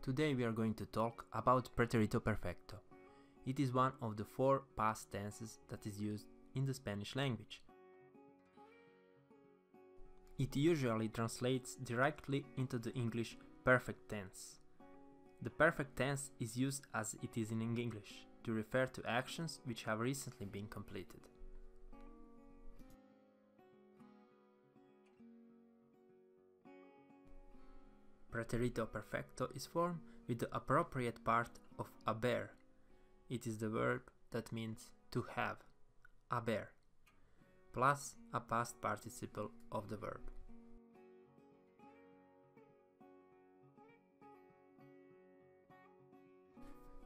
Today we are going to talk about Preterito Perfecto. It is one of the 4 past tenses that is used in the Spanish language. It usually translates directly into the English perfect tense. The perfect tense is used as it is in English, to refer to actions which have recently been completed. Preterito Perfecto is formed with the appropriate part of haber. It is the verb that means to have, haber, plus a past participle of the verb.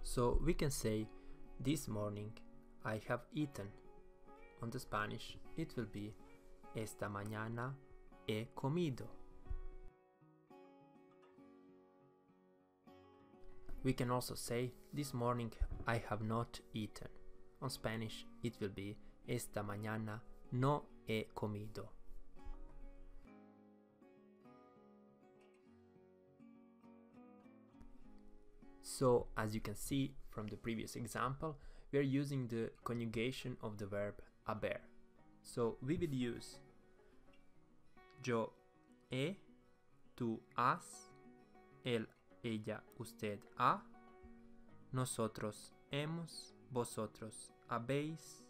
So we can say, this morning I have eaten. On the Spanish it will be Esta mañana he comido. We can also say, this morning I have not eaten. On Spanish it will be Esta mañana no he comido. So, as you can see from the previous example, we are using the conjugation of the verb haber. So we will use yo he, tú has, él, ella, usted ha, nosotros hemos, vosotros habéis,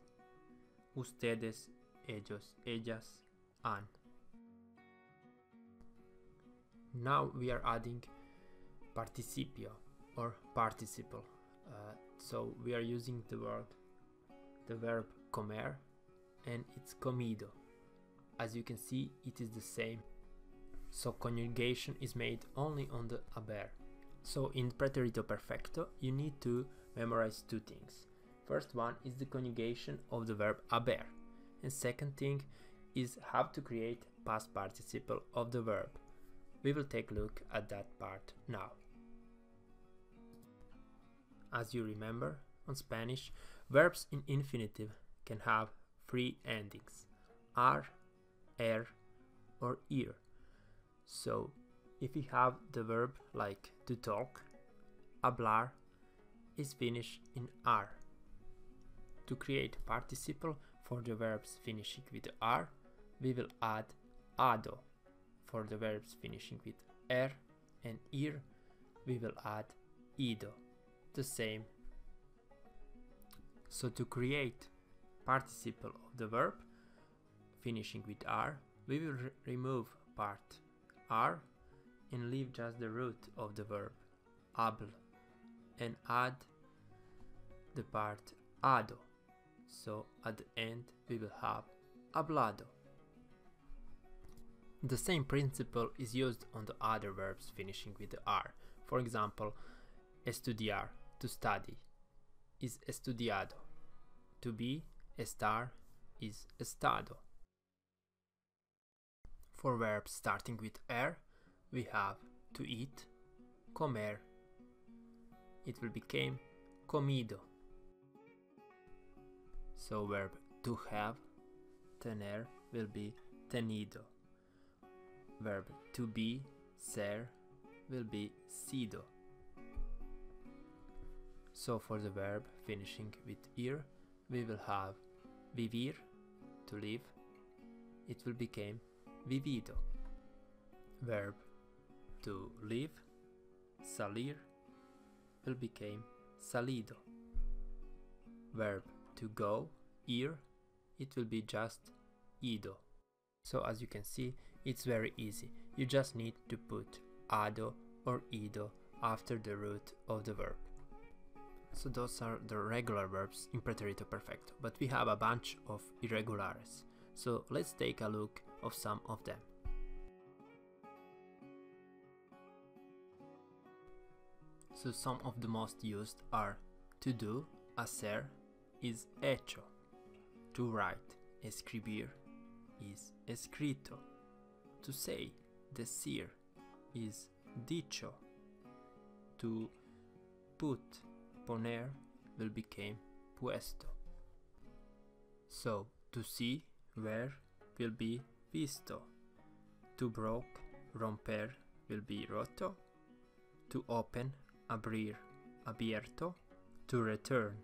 ustedes, ellos, ellas han. Now we are adding participio or participle. So we are using the verb comer, and it's comido. As you can see, it is the same. So conjugation is made only on the haber. So in Preterito Perfecto you need to memorize 2 things. First one is the conjugation of the verb haber, and second thing is how to create past participle of the verb. We will take a look at that part now. As you remember, on Spanish, verbs in infinitive can have 3 endings: ar, er, or ir. So, if we have the verb like to talk, hablar is finished in ar. To create a participle for the verbs finishing with ar, we will add ado. For the verbs finishing with er and ir, we will add ido. The same. So to create participle of the verb finishing with r, we will remove part r and leave just the root of the verb habl and add the part ado. So at the end we will have hablado. The same principle is used on the other verbs finishing with the r. For example, estudiar, to study, is estudiado. To be, estar, is estado. For verbs starting with er, we have to eat, comer. It will become comido. So verb to have, tener, will be tenido. Verb to be, ser, will be sido. So for the verb finishing with ir, we will have vivir, to live. It will become vivido. Verb to live, salir, will become salido. Verb to go, ir, it will be just ido. So as you can see, it's very easy. You just need to put ado or ido after the root of the verb. So those are the regular verbs in Preterito Perfecto, but we have a bunch of irregulares. So let's take a look of some of them. So some of the most used are to do, hacer, is hecho. To write, escribir, is escrito. To say, decir, is dicho. To put, poner, will become puesto. So, to see, ver, will be visto. To broke, romper, will be roto. To open, abrir, abierto. To return,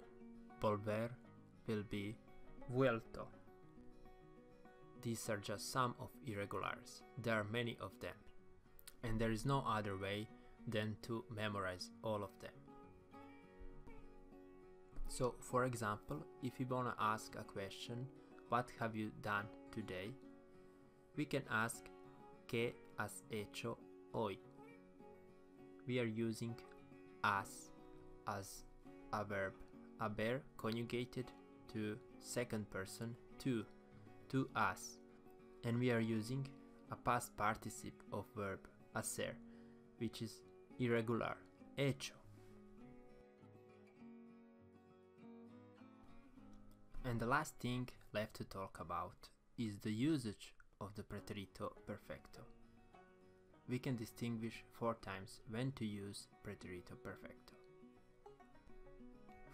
volver, will be vuelto. These are just some of irregulars. There are many of them, and there is no other way than to memorize all of them. So, for example, if you wanna ask a question, what have you done today? We can ask, ¿qué has hecho hoy? We are using as a verb, haber conjugated to second person to us, and we are using a past participle of verb hacer, which is irregular, hecho. And the last thing left to talk about is the usage of the Preterito Perfecto. We can distinguish 4 times when to use Preterito Perfecto.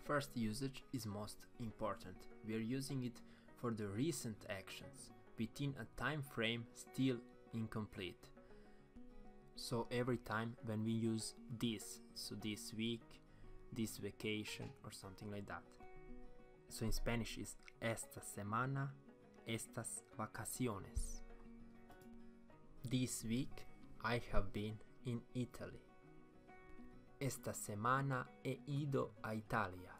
First usage is most important. We are using it for the recent actions within a time frame still incomplete. So every time when we use this, so this week, this vacation, or something like that. So in Spanish is esta semana, estas vacaciones. This week I have been in Italy. Esta semana he ido a Italia.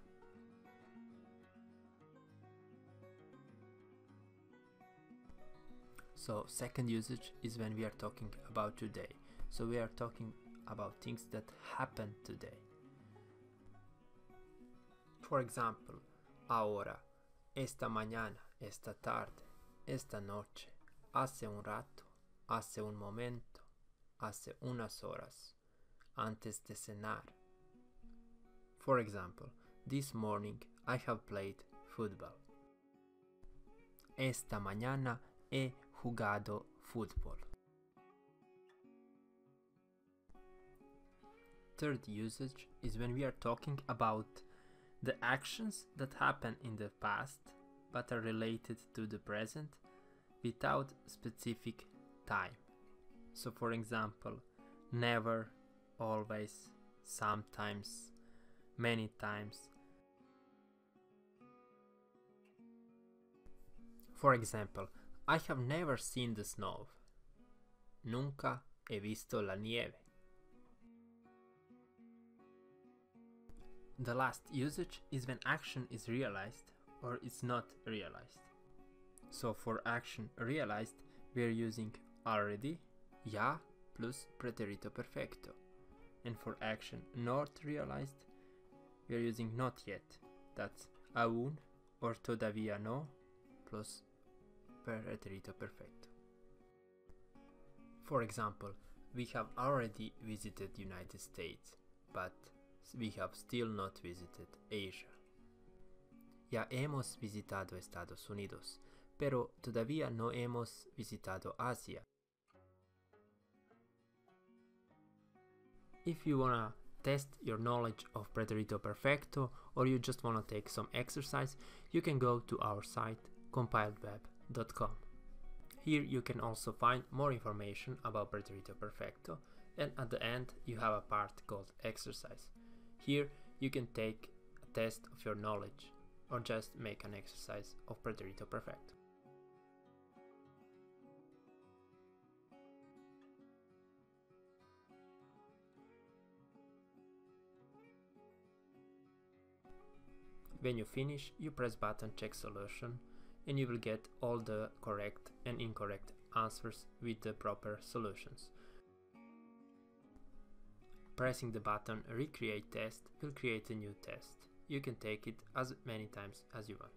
So second usage is when we are talking about today. So we are talking about things that happened today. For example, ahora, esta mañana, esta tarde, esta noche, hace un rato, hace un momento, hace unas horas, antes de cenar. For example, this morning I have played football. Esta mañana he jugado fútbol. Third usage is when we are talking about the actions that happen in the past but are related to the present without specific time. So for example, never, always, sometimes, many times. For example, I have never seen the snow. Nunca he visto la nieve. The last usage is when action is realized or it's not realized. So for action realized, we are using already, ya plus Preterito Perfecto. And for action not realized, we are using not yet. That's aún or todavía no plus Preterito Perfecto. For example, we have already visited United States, but we have still not visited Asia. Ya hemos visitado Estados Unidos, pero todavía no hemos visitado Asia. If you wanna test your knowledge of Preterito Perfecto, or you just wanna take some exercise, you can go to our site compiledweb.com. Here you can also find more information about Preterito Perfecto, and at the end you have a part called exercise. Here you can take a test of your knowledge or just make an exercise of Preterito Perfecto. When you finish, you press button check solution and you will get all the correct and incorrect answers with the proper solutions. Pressing the button recreate test will create a new test. You can take it as many times as you want.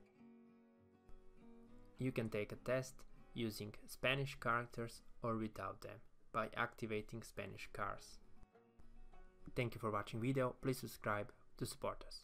You can take a test using Spanish characters or without them by activating Spanish cars. Thank you for watching video. Please subscribe to support us.